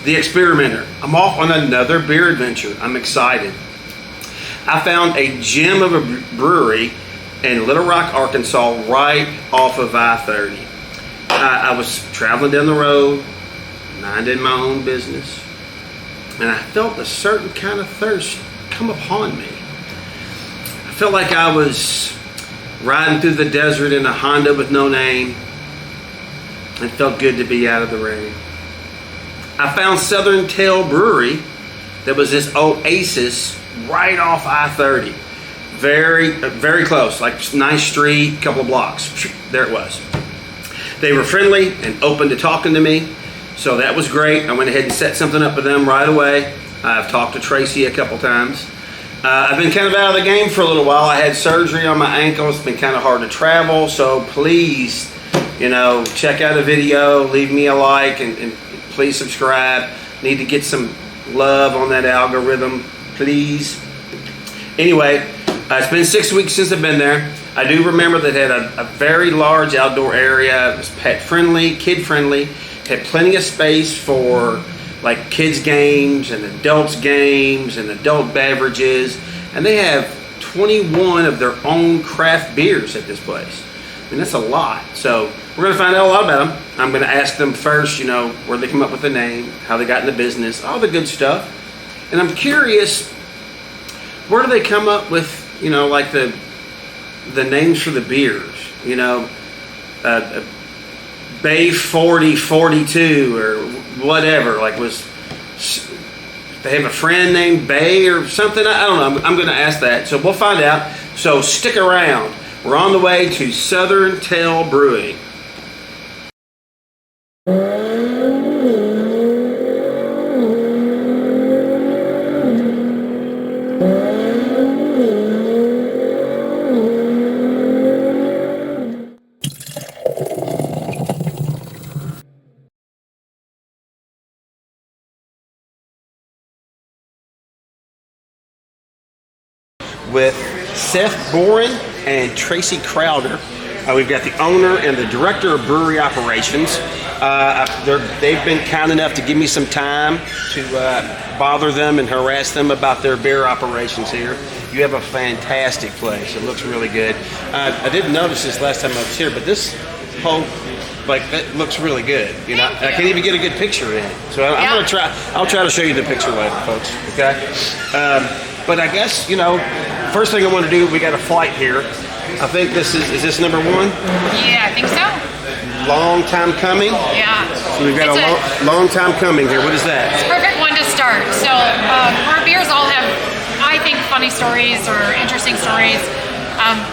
The Experimenter. I'm off on another beer adventure. I'm excited. I found a gem of a brewery in Little Rock, Arkansas, right off of I-30. I was traveling down the road, minding my own business, and I felt a certain kind of thirst come upon me. I felt like I was riding through the desert in a Honda with no name. It felt good to be out of the rain. I found Southern Tail Brewery that was this oasis right off I-30. Very close, like nice street, couple of blocks. There it was. They were friendly and open to talking to me, so that was great. I went ahead and set something up with them right away. I've talked to Tracy a couple times. I've been kind of out of the game for a little while. I had surgery on my ankle. It's been kind of hard to travel, so please, check out a video, leave me a like, and please subscribe. Need to get some love on that algorithm, please. Anyway, it's been 6 weeks since I've been there. I do remember that it had a very large outdoor area. It was pet friendly, kid friendly. Had plenty of space for like kids games and adults games and adult beverages. And they have 21 of their own craft beers at this place. I mean, that's a lot. So we're going to find out a lot about them. I'm going to ask them first, where they come up with the name, how they got into business, all the good stuff. And I'm curious, where do they come up with, like the names for the beers? Bay 4042 or whatever. Like, they have a friend named Bay or something? I don't know. I'm going to ask that. So we'll find out. So stick around. We're on the way to Southern Tail Brewing. With Seth Boren and Tracy Crowder. We've got the owner and the director of brewery operations. They've been kind enough to give me some time to bother them and harass them about their beer operations here. You have a fantastic place. It looks really good. I didn't notice this last time I was here, but this whole, that looks really good. I can't even get a good picture in it. So I'll try to show you the picture later, folks. Okay? But I guess, first thing I want to do, we got a flight here. I think is this number one? Yeah, I think so. Long time coming? Yeah. So we've got a long time coming here. What is that? It's a perfect one to start. So our beers all have, I think, funny stories or interesting stories.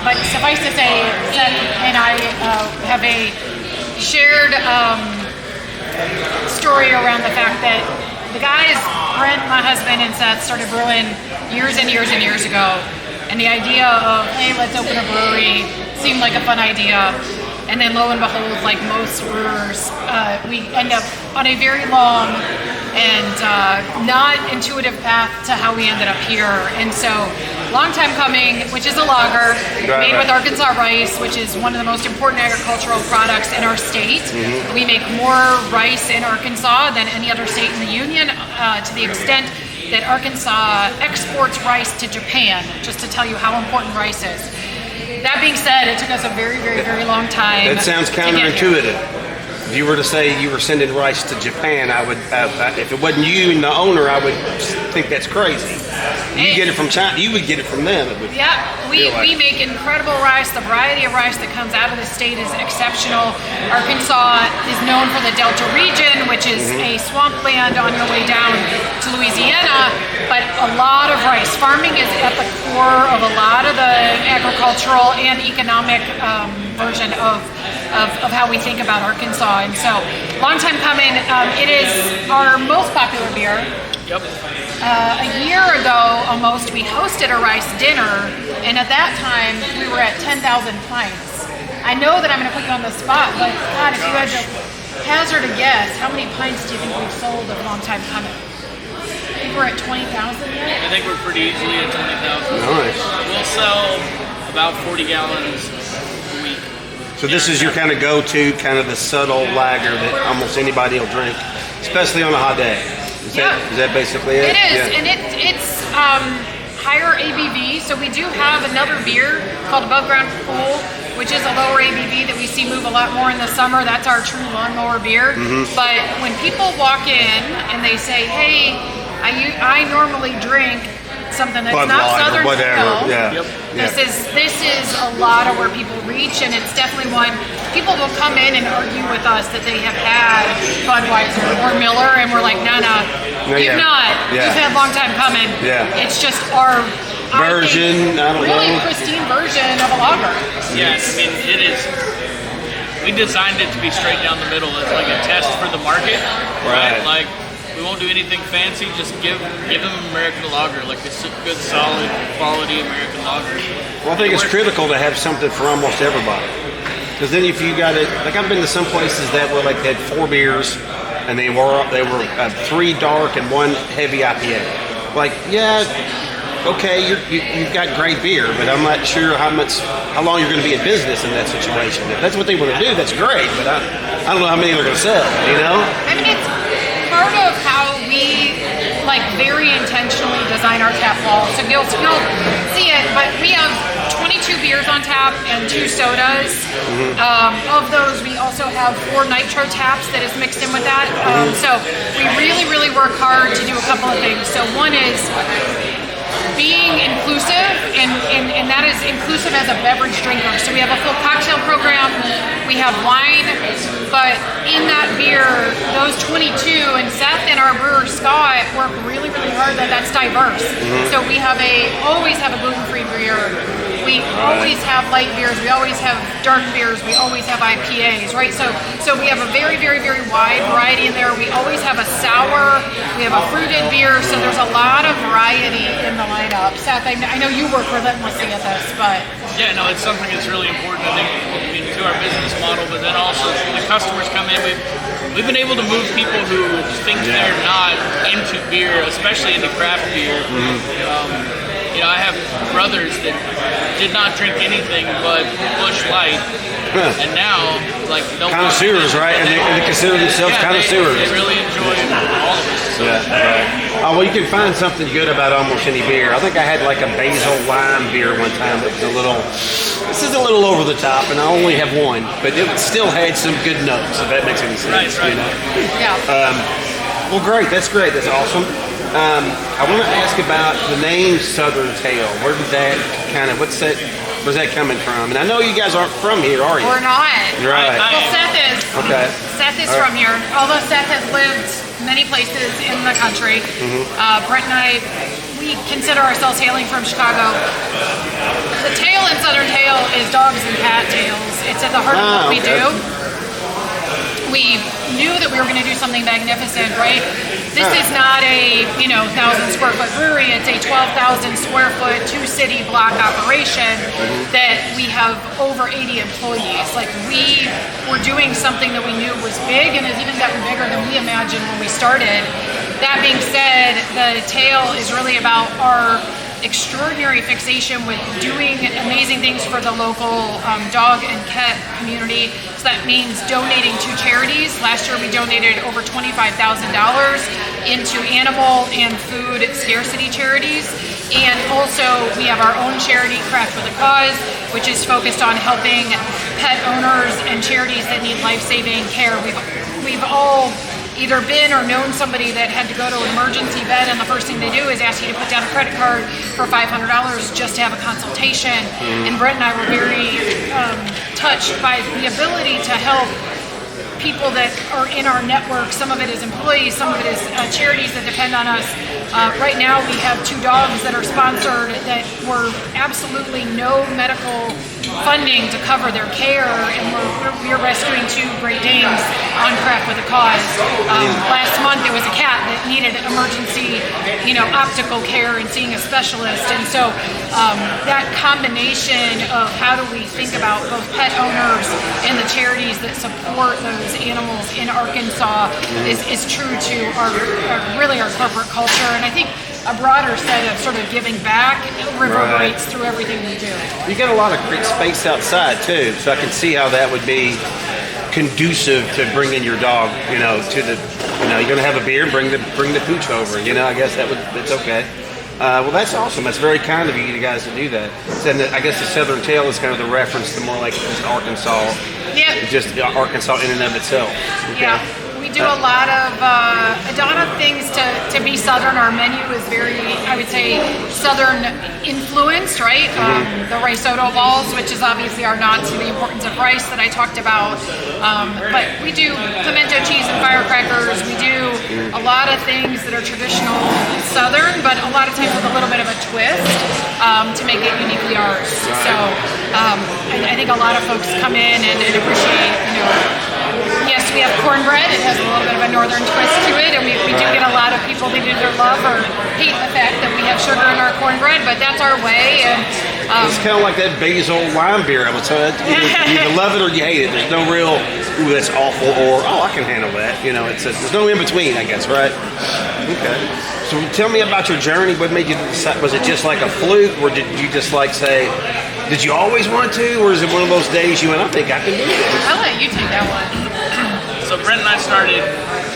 But suffice to say, Seth and I have a shared story around the fact that the guys, Brent, my husband, and Seth started brewing years and years and years ago. And the idea of, hey, let's open a brewery seemed like a fun idea. And then lo and behold, like most brewers, we end up on a very long and not intuitive path to how we ended up here. And so, long time coming, which is a lager made with Arkansas rice, which is one of the most important agricultural products in our state. Mm-hmm. We make more rice in Arkansas than any other state in the union, to the extent that Arkansas exports rice to Japan, just to tell you how important rice is. That being said, it took us a very, very, very long time. That sounds counterintuitive. If you were to say you were sending rice to Japan, I would, if it wasn't you and the owner, I would think that's crazy. You get it from China, you would get it from them. Yeah, we make incredible rice. The variety of rice that comes out of the state is exceptional. Arkansas is known for the Delta region, which is a swampland on your way down to Louisiana, but a lot of rice. Farming is at the core of a lot of the agricultural and economic version of how we think about Arkansas. And so, long time coming. It is our most popular beer. Yep. A year ago, almost, we hosted a rice dinner, and at that time, we were at 10,000 pints. I know that I'm going to put you on the spot, but God, if you had to hazard a guess, how many pints do you think we've sold of long time coming? I think we're at 20,000 yet? I think we're pretty easily at 20,000. Nice. We'll sell about 40 gallons a week. So this is your kind of go-to, kind of the subtle lager that almost anybody will drink, especially on a hot day. Is that basically it? It is, and it's higher ABV. So we do have another beer called Above Ground Pool, which is a lower ABV that we see move a lot more in the summer. That's our true lawnmower beer. But when people walk in and they say, "Hey, I normally drink something that's Bud not Light or Southern whatever. Style," Yeah. This is a lot of where people reach, and it's definitely one people will come in and argue with us that they have had Budweiser or Miller, and we're like, no, you've not. Yeah. You've had a long time coming. Yeah. It's just our version. I don't really know. pristine version of a lager. Yes, I mean it is. We designed it to be straight down the middle. It's like a test for the market, right? Like we won't do anything fancy. Just give them American lager, like a good, solid, quality American lager. Well, I think it's critical to have something for almost everybody. Because then if you got it, like I've been to some places that were like they had 4 beers, and they were 3 dark and 1 heavy IPA. Like, yeah, okay, you've got great beer, but I'm not sure how long you're going to be in business in that situation. If that's what they want to do, that's great, but I don't know how many they're going to sell. You know? I mean, it's part of how we very intentionally design our tap wall. So you'll see it, but we have 22 beers on tap and 2 sodas. Of those, we also have 4 nitro taps that is mixed in with that. So we really, really work hard to do a couple of things. So one is being inclusive, and that is inclusive as a beverage drinker. So we have a full cocktail program, we have wine, but in that beer, those 22, and Seth and our brewer Scott work really, really hard that that's diverse. So we always have a gluten-free beer. We always have light beers. We always have dark beers. We always have IPAs, right? So we have a very, very, very wide variety in there. We always have a sour. We have a fruited beer. So there's a lot of variety in the lineup. Seth, I know you work relentlessly at this, but yeah, no, it's something that's really important. I think to our business model, but then also the customers come in. We've been able to move people who think they're not into beer, especially into craft beer. I have brothers that did not drink anything but Busch Light, and now they'll connoisseurs, right? And they consider themselves connoisseurs. They really enjoy all of it. So. Yeah, right. Well, you can find something good about almost any beer. I think I had like a basil lime beer one time that was this is a little over the top, and I only have one, but it still had some good notes, if that makes any sense. Right. You know? yeah. Well, great. That's great. That's awesome. I want to ask about the name Southern Tail. Where did that where's that coming from? And I know you guys aren't from here, are you? We're not. Right. Well, Seth is. Okay. Seth is from here. Although Seth has lived many places in the country. Brent and I, we consider ourselves hailing from Chicago. The tail in Southern Tail is dogs and cat tails. It's at the heart of what we do. We knew that we were going to do something magnificent, right? This is not a 1,000 square foot brewery. It's a 12,000 square foot 2-city block operation that we have over 80 employees. Like, we were doing something that we knew was big and has even gotten bigger than we imagined when we started. That being said, the Tail is really about our extraordinary fixation with doing amazing things for the local dog and cat community. So that means donating to charities. Last year we donated over $25,000 into animal and food scarcity charities. And also we have our own charity, Craft with a Cause, which is focused on helping pet owners and charities that need life-saving care. We've all either been or known somebody that had to go to an emergency bed, and the first thing they do is ask you to put down a credit card for $500 just to have a consultation. And Brett and I were very touched by the ability to help people that are in our network. Some of it is employees, some of it is charities that depend on us. Right now we have 2 dogs that are sponsored that were absolutely no medical funding to cover their care, and we're rescuing 2 Great Danes on Craft with a Cause. Last month there was a cat that needed emergency, optical care and seeing a specialist, and so that combination of how do we think about both pet owners and the charities that support those animals in Arkansas is true to our corporate culture, and I think a broader set of sort of giving back reverberates through everything we do. You get a lot of great space outside too, so I can see how that would be conducive to bringing your dog, to the you're gonna have a beer, bring the pooch over. I guess that's okay. Well, that's awesome. That's very kind of you guys to do that. And I guess the Southern Tail is kind of the reference to more like just Arkansas. Yeah. Just Arkansas in and of itself. Okay. Yeah. We do a lot of things to be Southern. Our menu is very, I would say, Southern influenced, right? The risotto balls, which is obviously our nod to the importance of rice that I talked about. But we do pimento cheese and firecrackers. We do a lot of things that are traditional Southern, but a lot of times with a little bit of a twist to make it uniquely ours. So I think a lot of folks come in and appreciate, yes, we have cornbread. It has a little bit of a northern twist to it, and we do get a lot of people that either love or hate the fact that we have sugar in our cornbread, but that's our way. And it's kind of like that basil lime beer. I would say you either love it or you hate it. There's no real, ooh, that's awful, or I can handle that. There's no in between, I guess, right? Okay. So tell me about your journey. What made you decide? Was it just like a fluke, or did you just say, did you always want to, or is it one of those days you went, I think I can do this? I'll let you take that one. So Brent and I started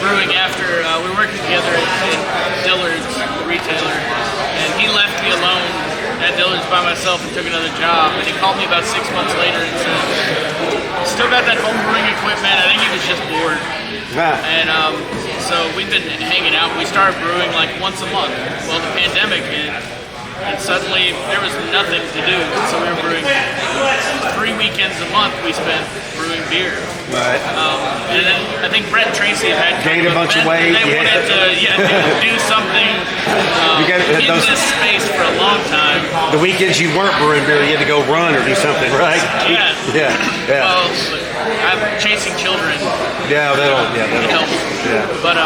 brewing after we were working together at Dillard's, the retailer, and he left me alone at Dillard's by myself and took another job. And he called me about 6 months later and said, "Still got that home brewing equipment?" I think he was just bored. Yeah. And so we've been hanging out. We started brewing like once a month. Well, the pandemic hit, and suddenly there was nothing to do. So we were brewing 3 weekends a month. We spent brewing beer. Right. And then I think Brett and Tracy had gained a bunch of weight. They wanted to do something in this space for a long time. The weekends you weren't brewing beer, you had to go run or do something, right? Yeah. Yeah. Well, I'm chasing children. Yeah, that'll help. Yeah. But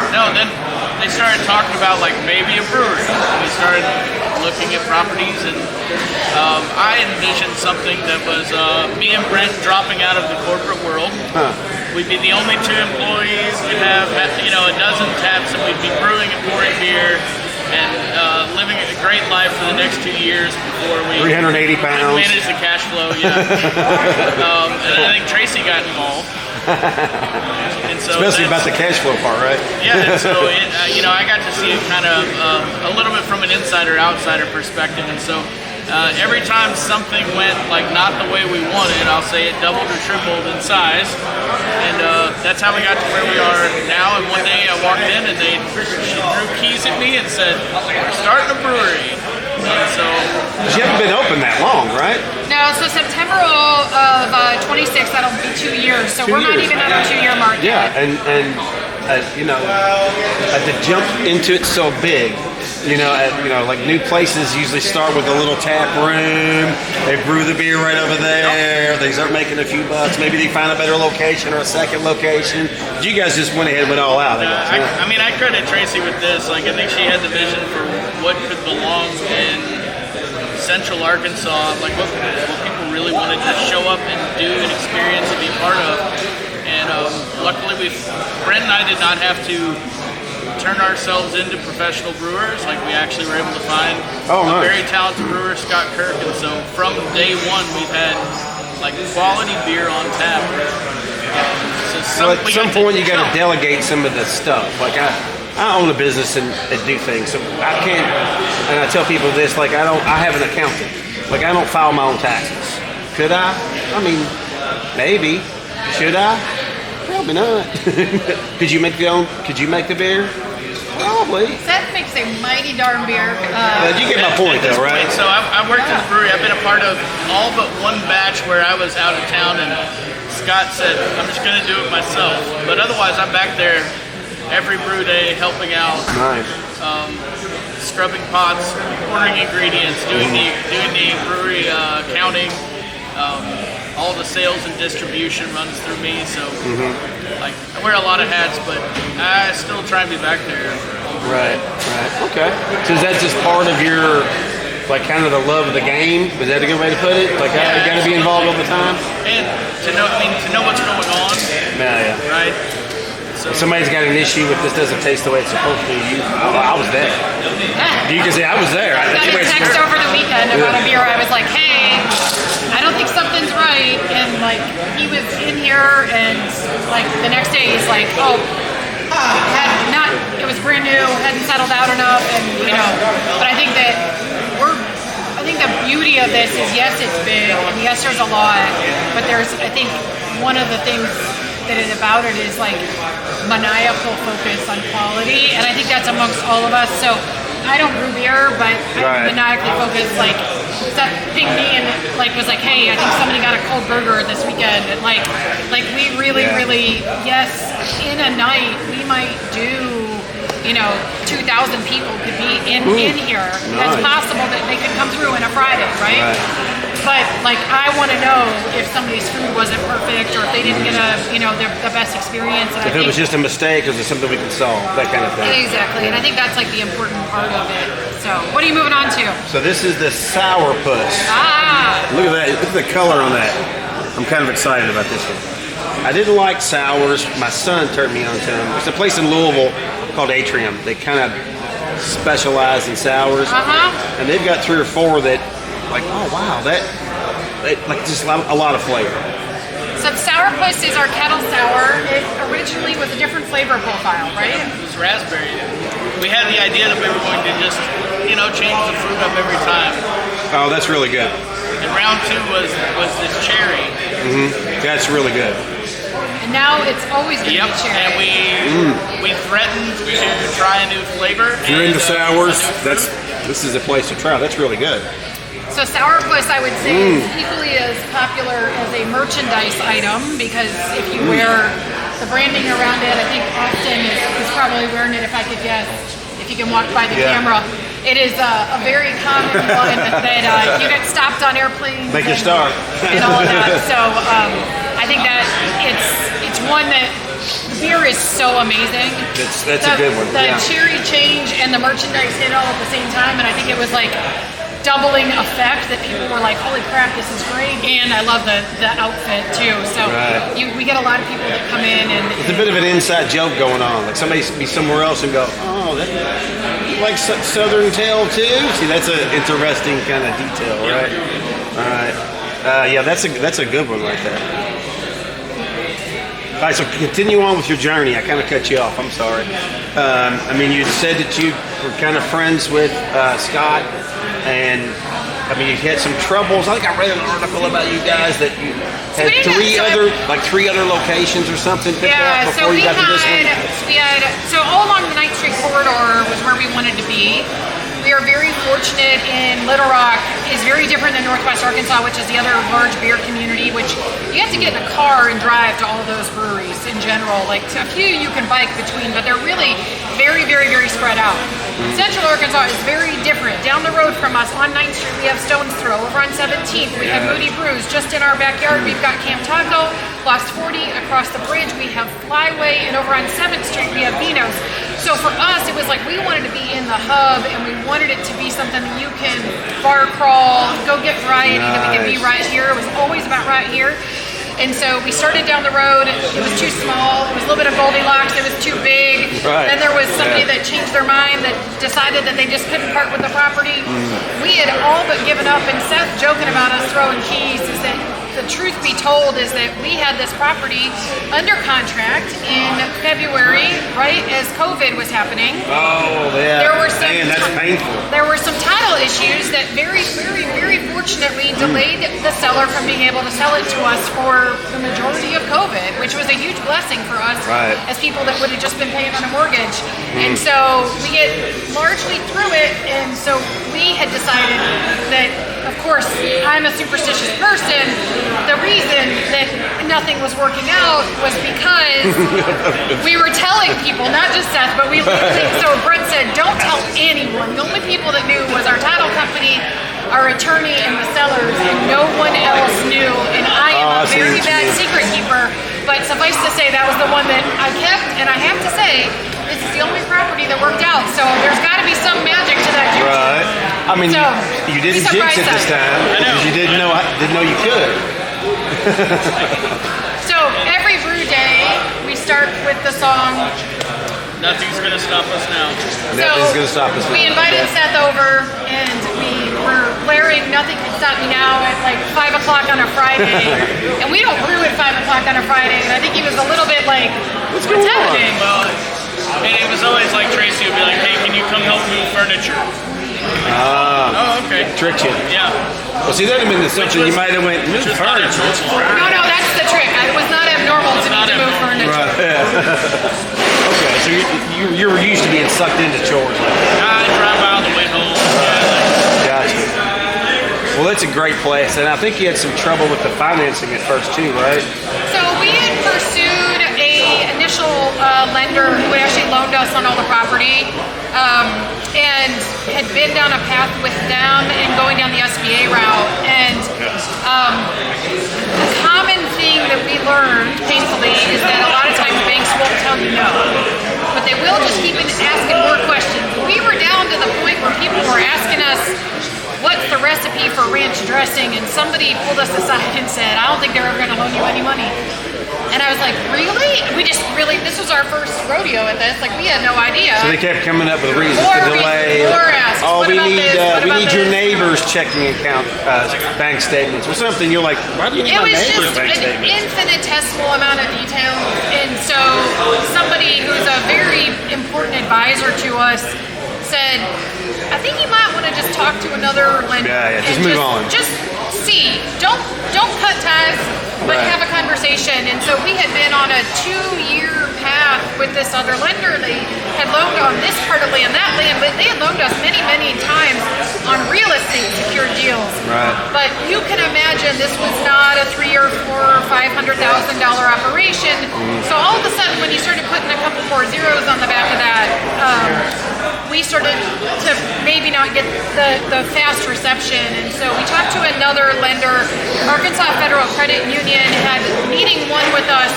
no, then they started talking about maybe a brewery. We started looking at properties, and I envisioned something that was me and Brent dropping out of the corporate world. Huh. We'd be the only 2 employees. We'd have a dozen taps, and we'd be brewing and pouring beer and living a great life for the next 2 years before we 380 pounds manage the cash flow. Yeah. And I think Tracy got involved. And so especially about the cash flow part, right? Yeah, and so I got to see it kind of a little bit from an insider-outsider perspective, and so every time something went not the way we wanted, I'll say it doubled or tripled in size, and that's how we got to where we are now. And one day I walked in and she threw keys at me and said, "We're starting a brewery." And so you haven't been open that long, right? No, so September of 26, that'll be 2 years. So we're not even at our 2-year mark Yeah, yet. and to jump into it so big, like new places usually start with a little tap room. They brew the beer right over there. They start making a few bucks. Maybe they find a better location or a second location. You guys just went ahead and went all out. I credit Tracy with this. I think she had the vision for what could belong in Central Arkansas, what people really wanted to show up and do and experience and be part of. And luckily, Brent and I did not have to turn ourselves into professional brewers. We actually were able to find a very talented brewer, Scott Kirk, and so from day one, we've had quality beer on tap. So at some point, you got to delegate some of the stuff. I own a business and do things, so I can't. And I tell people this: I have an accountant. I don't file my own taxes. Could I? I mean, maybe. Should I? Probably not. Could you make the beer? Probably. That makes a mighty darn beer. You get my point, though, right? So I worked in the brewery. I've been a part of all but one batch where I was out of town, and Scott said, "I'm just going to do it myself." But otherwise, I'm back there every brew day helping out. Nice. Scrubbing pots, ordering ingredients, doing the brewery accounting. All the sales and distribution runs through me, so I wear a lot of hats, but I still try and be back there. Right. Okay. So is that just part of your, kind of the love of the game? Is that a good way to put it? You got to be involved all the time? And to know what's going on. Yeah. Right? So if somebody's got an issue with this doesn't taste the way it's supposed to, I was there. You can say I was there. I got a text over the weekend about a beer. I was like, "Hey, I don't think something's right," and he was in here, and the next day he's like, "Oh, it was brand new, hadn't settled out enough, and but I think the beauty of this is, yes, it's big, and yes, there's a lot, but I think one of the things that is about it is like maniacal focus on quality, and I think that's amongst all of us. So I don't brew beer, but I'm maniacally focused. Like Seth pinged me and was like, hey, I think somebody got a cold burger this weekend, and like we really, yes, in a night we might do. 2,000 people could be in here. Nice. It's possible that they could come through in a Friday, right? But I want to know if somebody's food wasn't perfect, or if they didn't get the best experience. And if it was just a mistake, or is it something we can solve? That kind of thing. Exactly, and I think that's the important part of it. So, what are you moving on to? So this is the sourpuss. Look at that! Look at the color on that. I'm kind of excited about this one. I didn't like sours. My son turned me on to them. There's a place in Louisville called Atrium. They kind of specialize in sours, and they've got 3 or 4 that, oh wow, that just a lot of flavor. So sourpuss is our kettle sour. It originally was a different flavor profile, right? It was raspberry. We had the idea that we were going to just, change the fruit up every time. Oh, that's really good. And round 2 was this cherry. That's really good. And now it's always going to be cherry. And we threatened to try a new flavor. If you're into sours, this is a place to try. That's really good. So sourpuss, I would say, is equally as popular as a merchandise item, because if you wear the branding around it, I think Austin is probably wearing it, if I could guess, if you can walk by the camera. It is a very common one that you get stopped on airplanes. Make your star. And all of that. So I think that it's one that the beer is so amazing. That's a good one. The cherry change and the merchandise hit all at the same time, and I think it was doubling effect that people were like, holy crap, this is great. And I love the outfit too. So we get a lot of people that come in and it's a bit of an inside joke going on. Like somebody be somewhere else and go, oh, you like Southern Tail too? See, that's an interesting kind of detail, right? All right. That's a good one right there. All right, so continue on with your journey. I kind of cut you off. I'm sorry. You said that you were kind of friends with Scott, and you had some troubles. I think I read an article about you guys that you had three other locations or something picked up before you got to this one. So all along the 9th Street corridor was where we wanted to be. We are very fortunate in Little Rock. Is very different than Northwest Arkansas, which is the other large beer community, which you have to get in a car and drive to all those breweries in general. A few you can bike between, but they're really very, very, very spread out. Central Arkansas is very different. Down the road from us on 9th Street, we have Stone's Throw. Over on 17th, we have Moody Brews. Just in our backyard, we've got Camp Taco, Lost 40. Across the bridge, we have Flyway, and over on 7th Street, we have Vino's. So for us, it was we wanted to be in the hub, and we wanted it to be something that you can bar crawl, go get variety, that we can be right here. It was always about right here. And so we started down the road. It was too small. It was a little bit of Goldilocks. It was too big. Right. Then there was somebody that changed their mind, that decided that they just couldn't part with the property. We had all but given up, and Seth joking about us throwing keys is that the truth be told is that we had this property under contract in February, right as COVID was happening. Oh, yeah. There were some, man, that's painful. There were some title issues that very, very, very fortunately delayed the seller from being able to sell it to us for the majority of COVID, which was a huge blessing for us as people that would have just been paying on a mortgage. And so we get largely through it, and so we had decided that, of course, I'm a superstitious person. The reason that nothing was working out was because we were telling people, not just Seth, but we literally, so Brent said, don't tell anyone. The only people that knew was our title company, our attorney, and the sellers, and no one else knew. And I am a very bad secret keeper, but suffice to say, that was the one that I kept, and I have to say, this is the only property that worked out. So there's got to be some magic to that juice. Right. You didn't jinx it this time because you didn't know you could. So every brew day, we start with the song Nothing's Gonna Stop Us Now. Nothing's Gonna Stop Us Now. We invited Seth over, and we were blaring Nothing Can Stop Me Now at 5 o'clock on a Friday. And we don't brew at 5 o'clock on a Friday, and I think he was a little bit what's happening? Well, And it was always like Tracy would be like, hey, can you come help move furniture? Oh, okay. Tricked you. Yeah. Well, see, that would have been the something you might have went, move furniture. No, that's the trick. It was not abnormal to need to move furniture. Right. Yeah. Okay, so you were used to being sucked into chores. I drive out on the way home. Gotcha. Well, it's a great place, and I think you had some trouble with the financing at first too, right? So we had pursued a initial lender who actually loaned us on all the property, and had been down a path with them and going down the SBA route. And the common thing that we learned painfully is that a lot of times banks won't tell you no, but they will just keep asking more questions. We were down to the point where people were asking us, what's the recipe for ranch dressing? And somebody pulled us aside and said, I don't think they're ever going to loan you any money. And I was like, really? This was our first rodeo at this. Like, we had no idea. So they kept coming up with reasons to delay. We need your neighbor's checking account bank statements or something. You're like, why do you need my neighbor's bank statements? It was just an infinitesimal amount of detail. And so somebody who's a very important advisor to us said, I think you might want to just talk to another lender. Yeah, just move on. Just see. Don't cut ties, but have a conversation. And so we had been on a 2-year path with this other lender. They had loaned on this part of land, that land, but they had loaned us many, many times on real estate secured deals. Right. But you can imagine this was not a $300,000 or $400,000 or $500,000 operation. So all of a sudden, when you started putting a couple more zeros on the back of that, we started to maybe not get the fast reception. And so we talked to another lender. Arkansas Federal Credit Union had meeting one with us.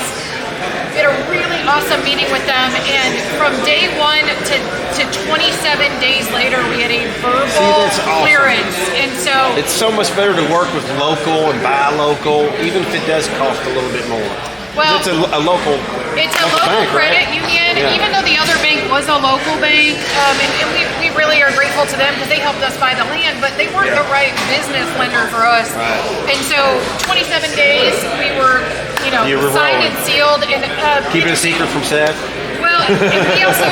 We had a really awesome meeting with them, and from day 1 to 27 days later, we had a verbal clearance. And so it's so much better to work with local and buy local, even if it does cost a little bit more. Well, it's a local. It's a local bank, credit right? union, Yeah. even though the other bank was a local bank, and we really are grateful to them because they helped us buy the land, but they weren't the right business lender for us. Right. And so 27 days, we were, You were signed rolling. and sealed. And Keeping a secret from Seth? well, and we also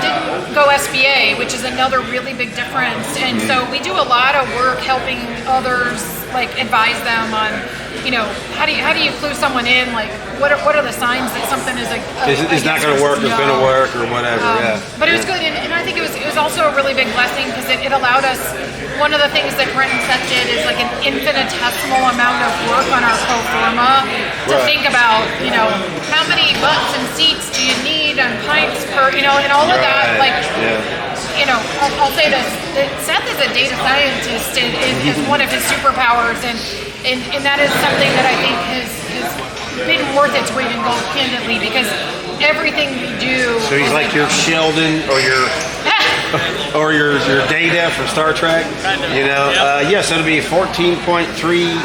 didn't go SBA, which is another really big difference. And so we do a lot of work helping others, like advise them on, how do you clue someone in? Like, what are the signs that something is It's not going to work, it's going to work, or whatever. But it was good, and I think it was also a really big blessing because it allowed us. One of the things that Brent and Seth did is like an infinitesimal amount of work on our pro forma to think about, how many butts and seats do you need and pints per, and all of that. Like, I'll say this: that Seth is a data scientist, is one of his superpowers, and that is something that I think has been worth its weight in gold, candidly, because everything we do. So he's like your Sheldon or your Data from Star Trek. Kind of. Yes, it'll be 14.3.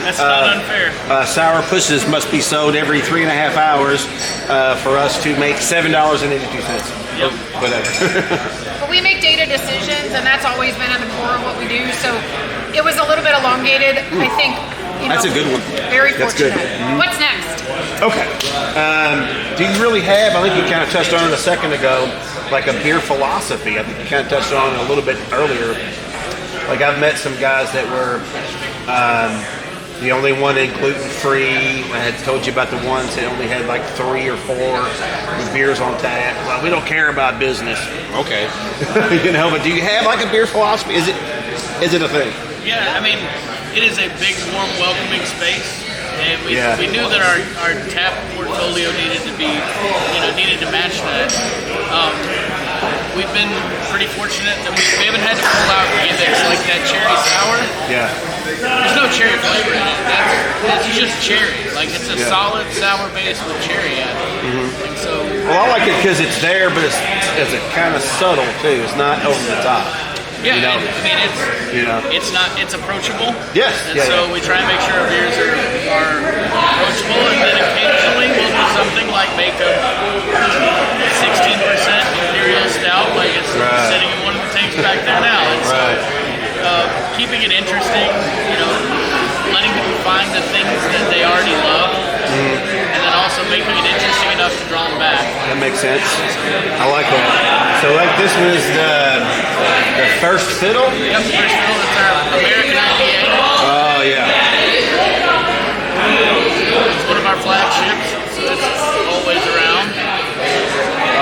That's not unfair. Sour pusses must be sold every 3.5 hours for us to make $7.82. Yep. Whatever. But we make data decisions, and that's always been at the core of what we do. So it was a little bit elongated. I think. That's a good one. Very That's fortunate. good. Mm-hmm. What's next? Okay. Do you really have, I think you kind of touched on it a second ago, like a beer philosophy? I think you kind of touched on it a little bit earlier. Like I've met some guys that were the only one in gluten-free. I had told you about the ones that only had like 3 or 4 beers on tap. Well, we don't care about business. Okay. But do you have like a beer philosophy? Is it a thing? Yeah, I mean, it is a big, warm, welcoming space, and we knew that our tap portfolio needed to match that. We've been pretty fortunate that we haven't had to pull out gimmicks like that cherry sour. Yeah. There's no cherry flavor in it. It's just cherry. Like, it's a solid sour base with cherry at it. Mm-hmm. And so, well, I like it because it's there, but it's kind of subtle too. It's not over the top. yeah, I mean, it's approachable. Yes. And so we try and make sure our beers are approachable, and then occasionally we'll do something like make a 16% imperial stout, like it's sitting in one of the tanks back there now. And so keeping it interesting, letting people find the things that they already love, and then also making it interesting enough to draw them back. That makes sense. I like that. So like this one is the First Fiddle? Yep, First Fiddle. It's our American IPA. Oh, yeah. It's one of our flagships, so it's always around.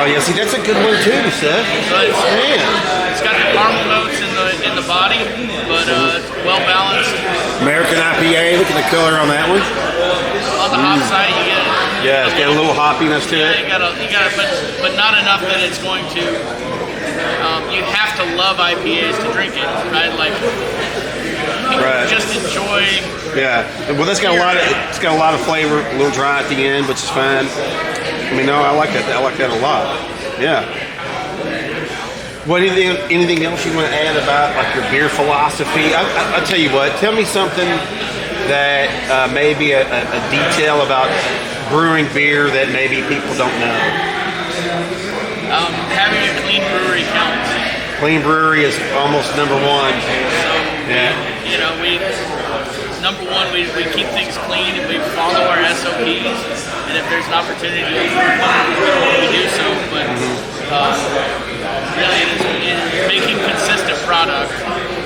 Oh, yeah. See, that's a good one, too, Seth. So it's got the caramel notes in the body, but it's well balanced. American IPA. Look at the color on that one. On the hop side, you get Yeah, it's got a little hoppiness to it. you got but not enough that it's going to. You have to love IPAs to drink it, right? Like, Right. just enjoy. Yeah. Well, it's got a lot of flavor. A little dry at the end, which is fine. I mean, no, I like that. I like that a lot. Yeah. What anything else you want to add about like your beer philosophy? I'll tell you what. Tell me something that maybe a detail about brewing beer that maybe people don't know. Having a clean brewery counts. Clean brewery is almost number one. Yeah. You know, number one, we keep things clean and we follow our SOPs. And if there's an opportunity to improve them, we do so. But really, it is making consistent product.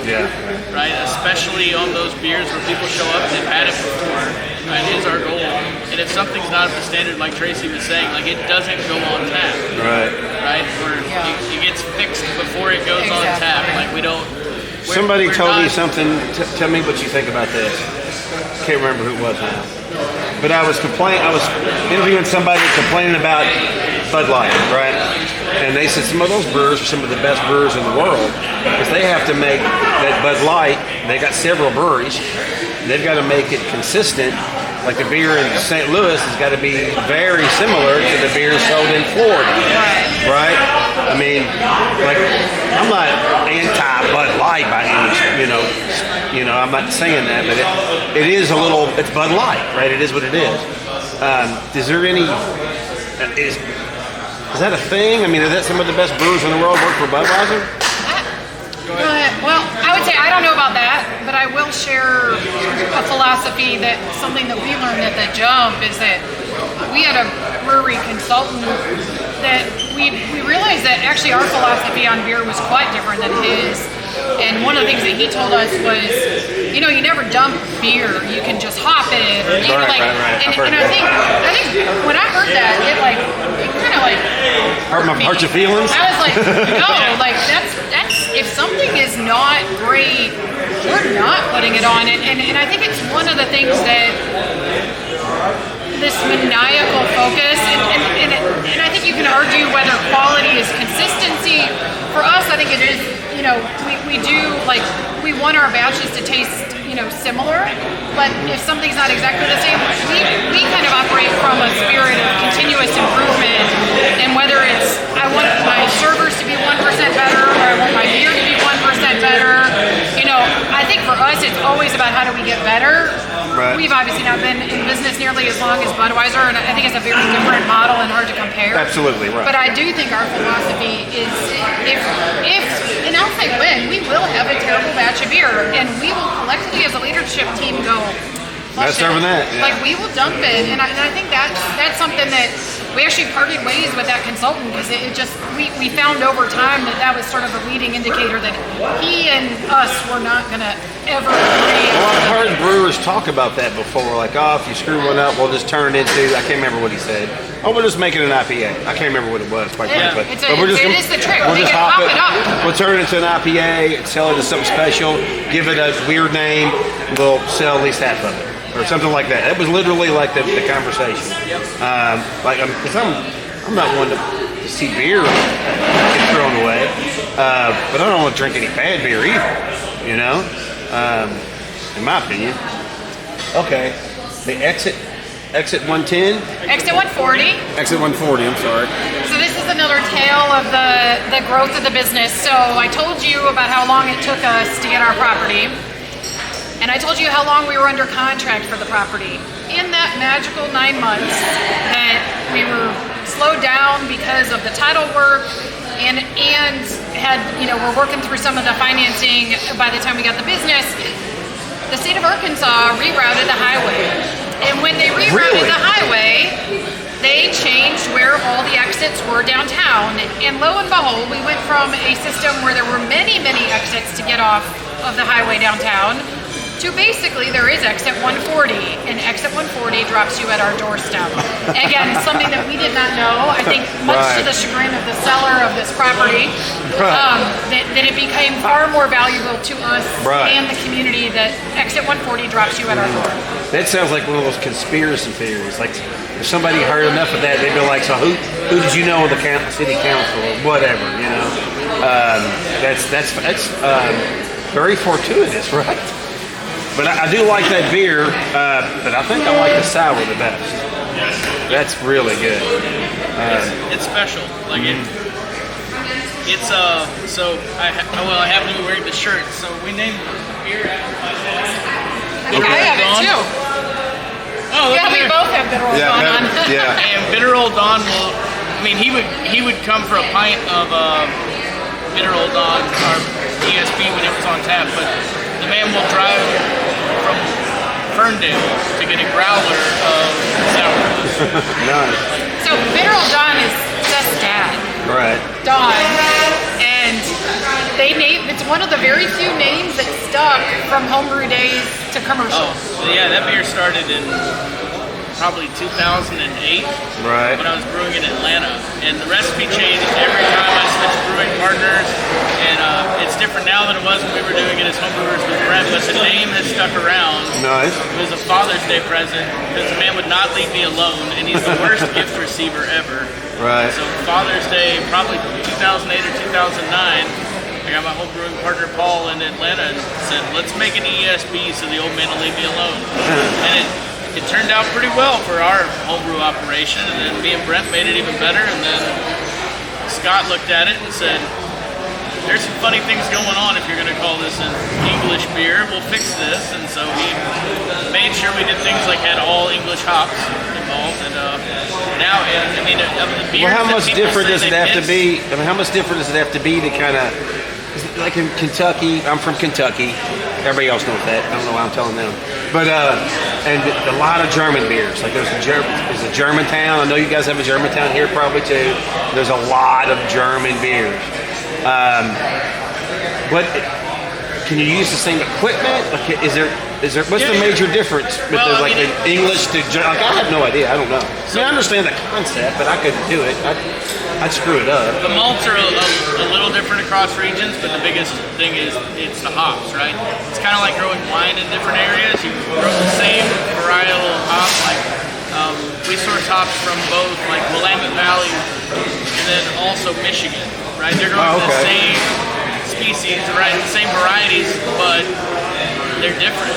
Yeah. Right, especially on those beers where people show up and they've had it before, right, is our goal. And if something's not up to standard, like Tracy was saying, like it doesn't go on tap. Right. Right, or it gets fixed before it goes on tap. Like we don't. Somebody told me something. Tell me what you think about this. Can't remember who it was now. But I was interviewing somebody complaining about Bud Light, right? And they said some of those brewers are some of the best brewers in the world because they have to make that Bud Light. They got several breweries. They've got to make it consistent. Like the beer in St. Louis has got to be very similar to the beer sold in Florida, right? I mean, like I'm not anti-Bud Light by any, I'm not saying that, but it is it's Bud Light, right? It is what it is. Is there any? Is that a thing? I mean, is that some of the best brewers in the world work for Budweiser? Well, I would say I don't know about that, but I will share a philosophy that something that we learned at the Jump is that we had a brewery consultant that we realized that actually our philosophy on beer was quite different than his. And one of the things that he told us was, you never dump beer. You can just hop it. Or, Right. And I think when I heard that, it kind of hurt your feelings. I was like, no, like that's if something is not great, we're not putting it on it. And I think it's one of the things that this maniacal focus, and I think you can argue whether quality is consistency. For us, I think it is. We do we want our batches to taste similar, but if something's not exactly the same, we kind of operate from a spirit of continuous improvement. And whether it's I want my servers to be 1% better, or I want my beer to be 1% better, I think for us it's always about how do we get better. Right. We've obviously not been in business nearly as long as Budweiser, and I think it's a very different model and hard to compare. Absolutely, right. But I do think our philosophy is if and I'll say when, we will have a terrible batch of beer, and we will collectively as a leadership team go, not serving that. Yeah. Like we will dump it, and I think that's something that we actually parted ways with that consultant because we found over time that was sort of a leading indicator that he and us were not going to ever agree. Well, I've heard brewers talk about that before, like, if you screw one up, we'll just turn it into, I can't remember what he said. We'll just make it an IPA. I can't remember what it was, quite frankly. It is the trick. We'll just hop it up. We'll turn it into an IPA, sell it as something special, give it a weird name, we'll sell at least half of it. Or something like that. That was literally like the conversation. Because I'm not one to see beer get thrown away, but I don't want to drink any bad beer either. In my opinion. Okay, the exit 110. Exit 140. Exit 140. I'm sorry. So this is another tale of the growth of the business. So I told you about how long it took us to get our property. And I told you how long we were under contract for the property. In that magical 9 months that we were slowed down because of the title work and had, we're working through some of the financing by the time we got the business, the state of Arkansas rerouted the highway. And when they rerouted the highway, they changed where all the exits were downtown. And lo and behold, we went from a system where there were many, many exits to get off of the highway downtown to basically there is exit 140, and exit 140 drops you at our doorstep. Again, something that we did not know. I think much to the chagrin of the seller of this property, that it became far more valuable to us and the community that exit 140 drops you at our door. That sounds like one of those conspiracy theories. Like if somebody heard enough of that, they'd be like, "So who did you know in the city council or whatever?" You know, that's very fortuitous, right? But I do like that beer, but I think I like the sour the best. That's really good. It's special. Like it's so I happen to be wearing the shirt. So we named the beer after my dad. I have it too. Oh, yeah, we both have Bitter Old Dawn on. Yeah. And Bitter Old Dawn will. I mean, he would come for a pint of Bitter Old Dawn, our ESB when it was on tap, but the man will drive from Ferndale to get a growler of sour. Nice. So Bitter Old Dawn is Seth's dad. Right. Dawn. And it's one of the very few names that stuck from homebrew days to commercial. Oh, yeah, that beer started in probably 2008 right. when I was brewing in Atlanta, and the recipe changed every time I switched brewing partners, and it's different now than it was when we were doing it as homebrewers with Brent, but the name has stuck around. Nice. It was a Father's Day present because the man would not leave me alone, and he's the worst gift receiver ever. Right. So Father's Day, probably 2008 or 2009, I got my home brewing partner Paul in Atlanta and said, "Let's make an ESB so the old man will leave me alone." And it turned out pretty well for our homebrew operation, and then me and Brent made it even better, and then Scott looked at it and said, "There's some funny things going on if you're going to call this an English beer. We'll fix this." And so he made sure we did things like had all English hops involved, and now, I mean, of the beers. Well, how much different does it have to miss, be? I mean, how much different does it have to be to kind of, like in Kentucky? I'm from Kentucky. Everybody else knows that. I don't know why I'm telling them. But and a lot of German beers. Like there's a Germantown. I know you guys have a Germantown here probably too. There's a lot of German beers. But can you use the same equipment? Like, is there what's the major difference with the English to German? Like, I have no idea. I don't know. I mean, I understand the concept, but I couldn't do it. I'd screw it up. The malts are a little different across regions, but the biggest thing is it's the hops, right? It's kind of like growing wine in different areas. You grow the same varietal hop. Like we source hops from both like Willamette Valley and then also Michigan, right? They're growing the same species, right? The same varieties, but they're different.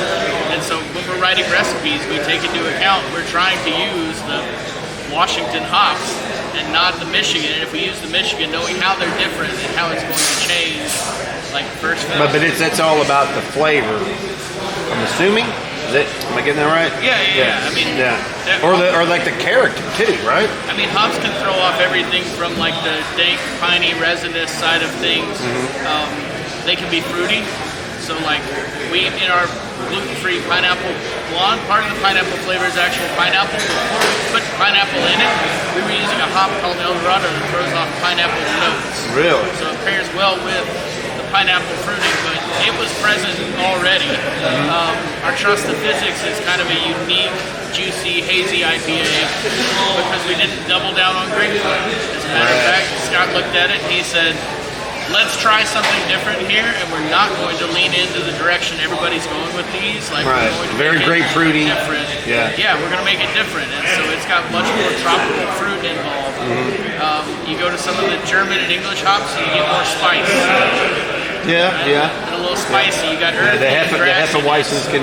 And so when we're writing recipes, we take into account we're trying to use the Washington hops and not the Michigan. And if we use the Michigan, knowing how they're different and how it's going to change, like first. But it's all about the flavor. I'm assuming. Am I getting that right? Yeah. I mean, or like the character too, right? I mean, hops can throw off everything from like the dank, piney, resinous side of things. They can be fruity. So like we in our gluten-free pineapple blonde, part of the pineapple flavor is actual pineapple. Before we put pineapple in it, we were using a hop called El Dorado that throws off pineapple notes. Really? So it pairs well with the pineapple fruiting, but it was present already. Our Trust the Physics is kind of a unique, juicy, hazy IPA because we didn't double down on grapefruit. As a matter of fact, Scott looked at it and he said, "Let's try something different here, and we're not going to lean into the direction everybody's going with these. Like, we're going to very grapefruity. Different. Yeah, we're going to make it different, and so it's got much more tropical fruit involved. You go to some of the German and English hops, and you get more spice. Yeah. And a little spicy. You got earthy. The Hefeweizens can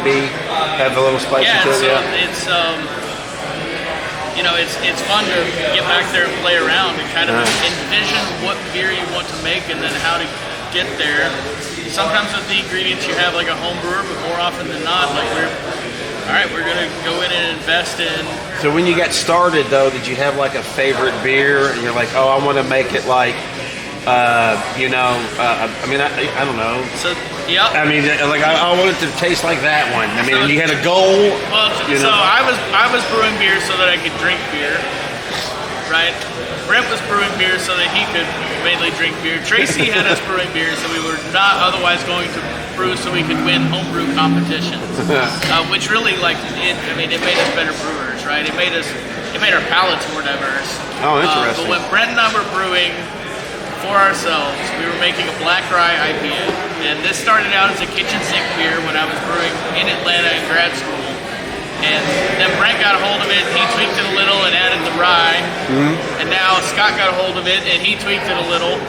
have a little spicy to it. So it's it's fun to get back there and play around and kind of envision what beer you want to make and then how to get there. Sometimes with the ingredients you have like a home brewer, but more often than not, like we're going to go in and invest in. So when you got started though, did you have like a favorite beer and you're like, oh, I want to make it like, I don't know. So, yeah. I mean, like I want it to taste like that one. I mean, you had a goal. Well, so I was brewing beer so that I could drink beer, right? Brent was brewing beer so that he could mainly drink beer. Tracy had us brewing beer so we were not otherwise going to brew so we could win homebrew competitions, which really it made us better brewers, right? It made our palates more diverse. Oh, interesting. But when Brent and I were brewing for ourselves, we were making a black rye IPA, and this started out as a kitchen sink beer when I was brewing in Atlanta in grad school. And then Brent got a hold of it, he tweaked it a little and added the rye. Mm-hmm. And now Scott got a hold of it and he tweaked it a little,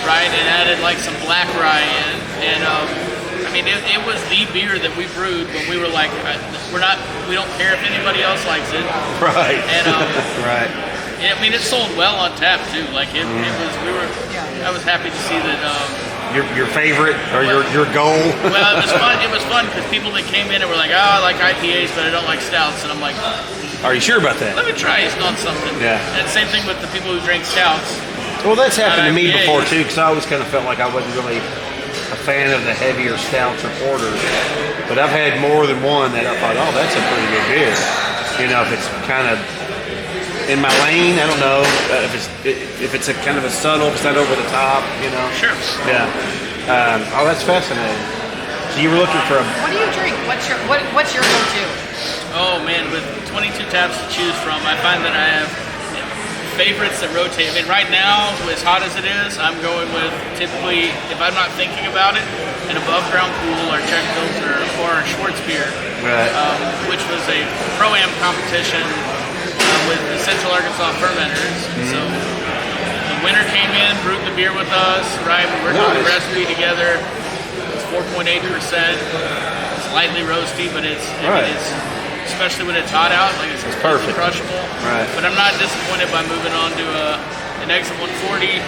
right, and added like some black rye in. And it was the beer that we brewed when we were like, we don't care if anybody else likes it. Right. And right. It sold well on tap too. Like it was, I was happy to see that. Your favorite or your goal? Well, it was fun because people that came in and were like, "Oh, I like IPAs, but I don't like stouts," and I'm like, "Are you sure about that? Let me try it on something." Yeah. And same thing with the people who drink stouts. Well, that's happened to me IPAs. before too, because I always kind of felt like I wasn't really a fan of the heavier stouts or porters. But I've had more than one that I thought, "Oh, that's a pretty good beer." You know, if it's kind of in my lane, I don't know if it's a kind of a subtle, if it's not over the top, you know. Sure. Yeah. That's fascinating. So you were looking for a. What do you drink? What's your go-to? Oh man, with 22 taps to choose from, I find that I have favorites that rotate. I mean, right now, as hot as it is, I'm going with typically, if I'm not thinking about it, an above ground pool or Czech filter or a Schwartz beer, right. Which was a pro-am competition with the Central Arkansas fermenters. Mm-hmm. So the winner came in, brewed the beer with us, right? We worked on the recipe together. It's 4.8%, slightly roasty, but it's especially when it's hot out, like it's perfect, crushable. Right. But I'm not disappointed by moving on to an exit 140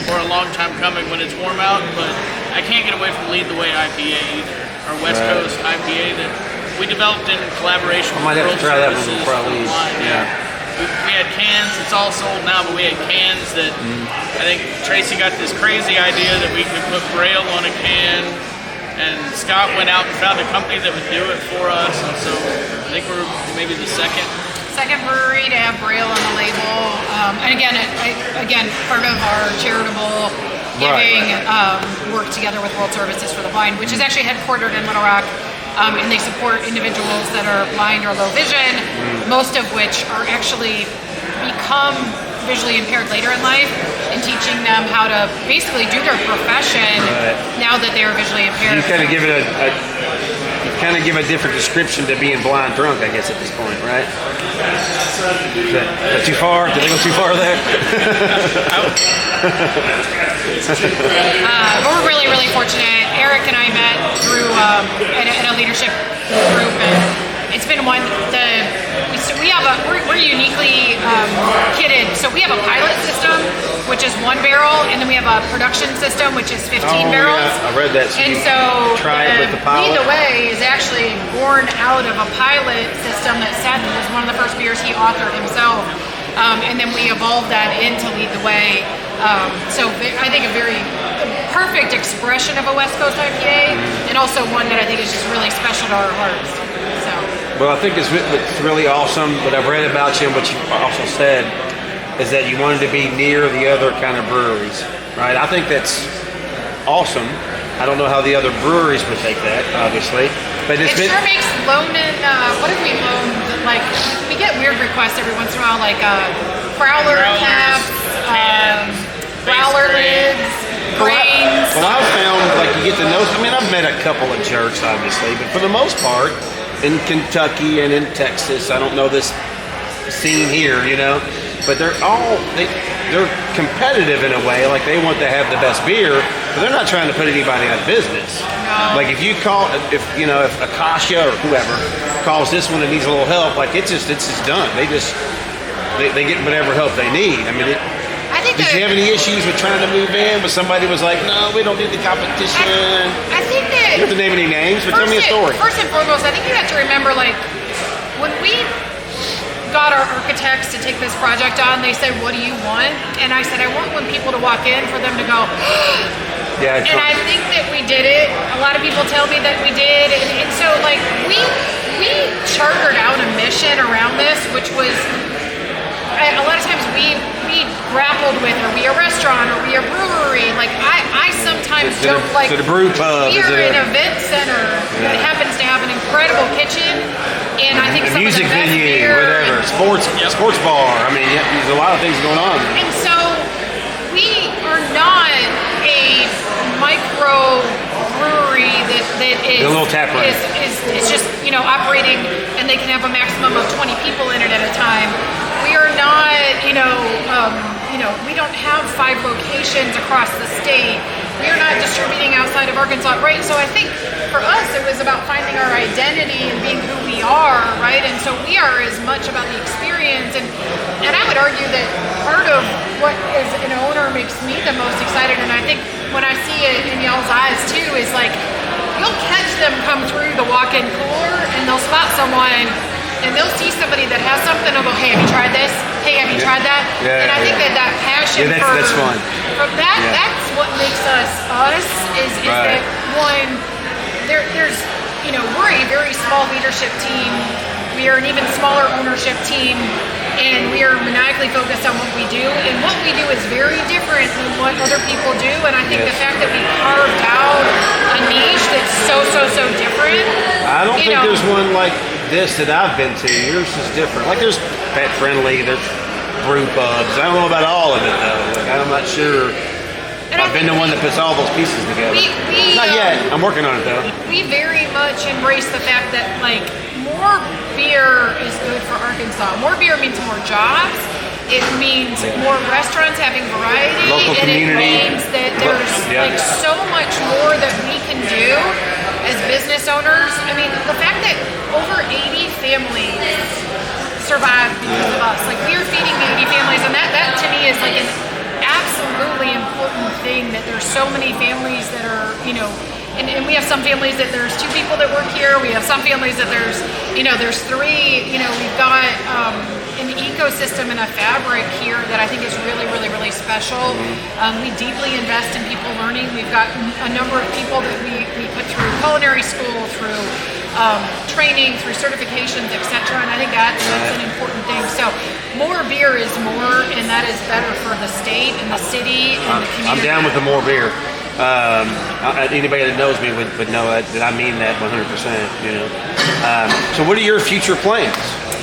for a long time coming when it's warm out. But I can't get away from Lead the Way IPA either, our West Coast IPA that we developed in collaboration with I might have to try that one Services before I leave. online. Yeah. We had cans, it's all sold now, but we had cans that I think Tracy got this crazy idea that we could put Braille on a can, and Scott went out and found a company that would do it for us, and so I think we're maybe the second brewery to have Braille on the label. And again, part of our charitable giving work together with World Services for the Blind, which is actually headquartered in Little Rock. And they support individuals that are blind or low vision, most of which are actually become visually impaired later in life, and teaching them how to basically do their profession now that they are visually impaired. You kind of give it a different description to being blind drunk, I guess, at this point, right? Is that too far? Did I go too far there? But we're really, really fortunate. Eric and I met through at a leadership group, and it's been we're uniquely kitted. So we have a pilot system, which is 1 barrel, and then we have a production system, which is 15 barrels. Yeah, I read that. So and so try it with the pilot. Lead the Way is actually born out of a pilot system that Seth was one of the first beers he authored himself. And then we evolved that into Lead the Way. So I think a very perfect expression of a West Coast IPA, and also one that I think is just really special to our hearts. So. Well, I think it's really awesome. What I've read about you and what you also said is that you wanted to be near the other kind of breweries, right? I think that's awesome. I don't know how the other breweries would take that, obviously, but it sure makes loaning. What have we loaned? Like, we get weird requests every once in a while, like growler caps, growler lids, grains. Well, I've found like you get to know. I mean, I've met a couple of jerks, obviously, but for the most part, in Kentucky and in Texas, I don't know this scene here, you know, but they're competitive in a way. Like they want to have the best beer, but they're not trying to put anybody out of business. No. Like if Akasha or whoever calls this one and needs a little help, like it's just done. They get whatever help they need. I mean, did you have any issues with trying to move in? But somebody was like, no, we don't need the competition. I think that... You don't have to name any names, but tell me a story. First and foremost, I think you have to remember, like, when we got our architects to take this project on, they said, what do you want? And I said, I want when people to walk in for them to go, yeah. And I think that we did it. A lot of people tell me that we did. And so, like, we chartered out a mission around this, which was... A lot of restaurant? Are we a brewery? Like I sometimes joke like the brew pub. we are an event center that happens to have an incredible kitchen, and I think a some music of the best venue, beer whatever, sports bar. I mean, there's a lot of things going on. And so we are not a micro brewery that is a little tap room. is just operating, and they can have a maximum of 20 people in it at a time. We are not we don't have 5 locations across the state. We are not distributing outside of Arkansas, right? So I think for us it was about finding our identity and being who we are, right? And so we are as much about the experience, and I would argue that part of what as an owner makes me the most excited, and I think when I see it in y'all's eyes too, is like you'll catch them come through the walk-in cooler and they'll spot someone and they'll see somebody that has something and they'll go, hey, have you tried this? Hey, have you tried that? And I think that passion that's fun. For that, that's what makes us us is that one, there's we're a very small leadership team. We are an even smaller ownership team, and we are maniacally focused on what we do. And what we do is very different than what other people do. And I think the fact that we carved out a niche that's so different. I don't think there's one like this that I've been to. Yours is different. Like there's pet friendly, there's brew pubs. I don't know about all of it though. Like, I'm not sure. I've been the one that puts all those pieces together. Not yet. I'm working on it though. We very much embrace the fact that more beer is good for Arkansas. More beer means more jobs. It means more restaurants having variety. Local community. It means that there's so much more that we can do as business owners. I mean, the fact that over 80 families survive because of us. Like we are feeding 80 families, and that to me is like an absolutely important thing, that there's so many families that are, and we have some families that there's 2 people that work here. We have some families that there's 3. We've got an ecosystem and a fabric here that I think is really special. We deeply invest in people learning. We've got a number of people that we put through culinary school, through training, through certifications, etc. And I think that's an important thing. So more beer is more, and that is better for the state and the city and the community. I'm down with the more beer. Anybody that knows me would know that I mean that 100%. So what are your future plans?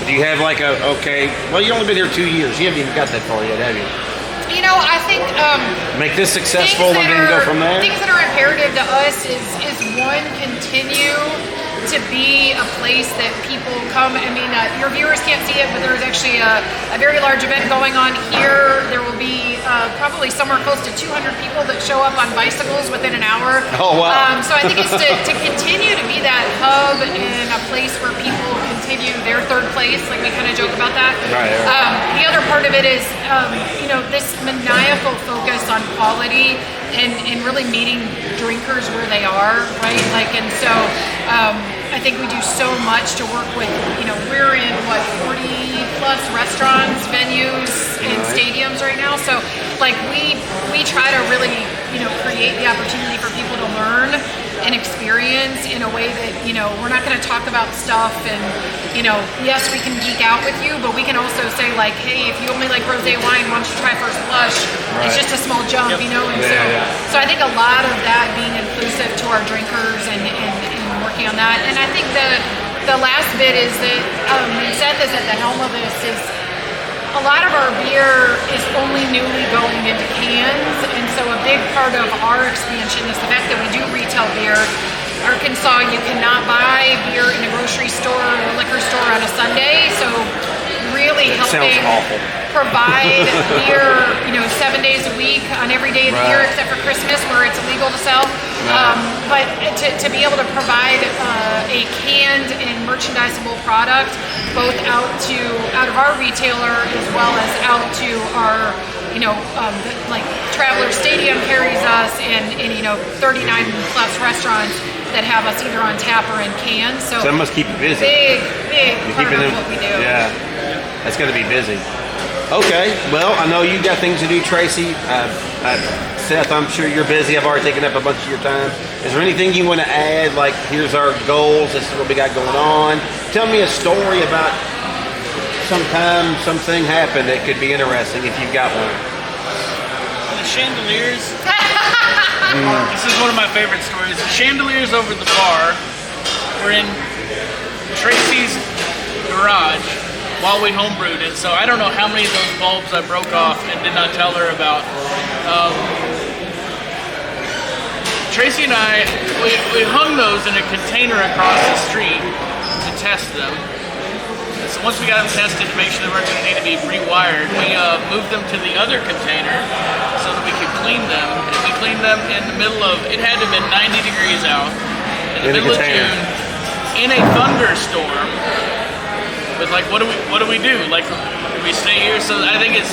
Do you have like you've only been here 2 years. You haven't even got that far yet, have you? I think make this successful and then go from there. Things that are imperative to us is one, continue to be a place that people come. I mean, your viewers can't see it, but there's actually a very large event going on here. There will be probably somewhere close to 200 people that show up on bicycles within an hour. Oh, wow. So I think it's to continue to be that hub and a place where people continue their third place. Like we kind of joke about that. Right. The other part of it is, this maniacal focus on quality and really meeting drinkers where they are, right? And so I think we do so much to work with, we're in 40 plus restaurants, venues, and stadiums right now. So we try to really, create the opportunity for people to learn and experience in a way that, we're not going to talk about stuff and, yes, we can geek out with you, but we can also say hey, if you only like rosé wine, why don't you try First Blush? Right. It's just a small jump, and so I think a lot of that being inclusive to our drinkers and working on that. And I think the last bit is that, and Seth is at the helm of this, is a lot of our beer is only newly going into cans, and so a big part of our expansion is the fact that we do retail beer. Arkansas, you cannot buy beer in a grocery store or a liquor store on a Sunday, so really helping provide beer, 7 days a week on every day of the year except for Christmas where it's illegal to sell. But to be able to provide a canned and merchandisable product both out of our retailer as well as out to our Traveler Stadium carries us and 39 plus restaurants that have us either on tap or in cans. So that must keep you busy. Big part of what we do. Yeah, that's going to be busy. Okay, well, I know you got things to do, Tracy. Seth, I'm sure you're busy. I've already taken up a bunch of your time. Is there anything you want to add? Like, here's our goals. This is what we got going on. Tell me a story about something happened that could be interesting if you've got one. the chandeliers. This is one of my favorite stories. The chandeliers over the bar were in Tracy's garage while we homebrewed it. So I don't know how many of those bulbs I broke off and did not tell her about. Tracy and I, we hung those in a container across the street to test them. So once we got them tested to make sure they weren't going to need to be rewired, we moved them to the other container so that we could clean them. And we cleaned them in the middle of, it had to have been 90 degrees out, in the middle of June, in a thunderstorm. With like, what do we do? Like, do we stay here? So I think it's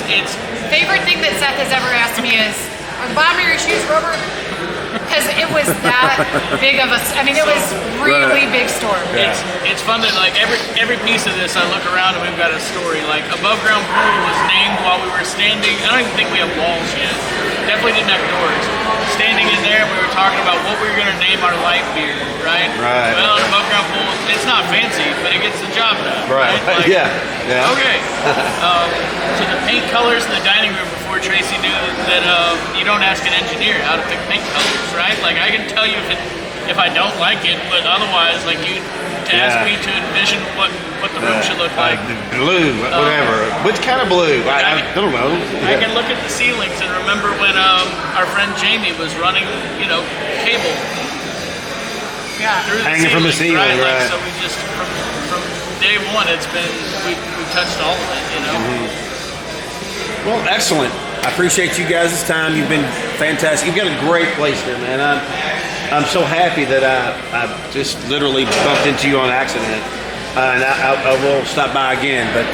Favorite thing that Seth has ever asked me is, are the bottom of your shoes rubber? Because it was that big of a, I mean, it was really big storm. It's fun that like every piece of this, I look around and we've got a story. Like Above Ground Brewery was named while we were standing. I don't even think we have walls yet. Definitely didn't have doors. Standing in there, we were talking about what we were going to name our light beer, right? Right. Well, an Above Ground Pool, it's not fancy, but it gets the job done. Right. Like, Yeah. Okay. So the paint colors in the dining room before Tracy knew that you don't ask an engineer how to pick paint colors, right? Like I can tell you if I don't like it, but otherwise, like you to ask me to envision what the room should look like. The blue, whatever. Which kind of blue? I don't know. I can look at the ceilings and remember when our friend Jamie was running, cable. Through Hanging from the ceiling, right? right. Like, so we just from day one, it's been we touched all of it, Well, excellent. I appreciate you guys' time. You've been fantastic. You've got a great place here, man. I'm so happy that I just literally bumped into you on accident, and I will stop by again. But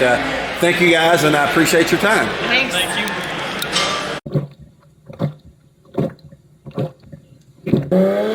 thank you guys, and I appreciate your time. Thanks. Thank you.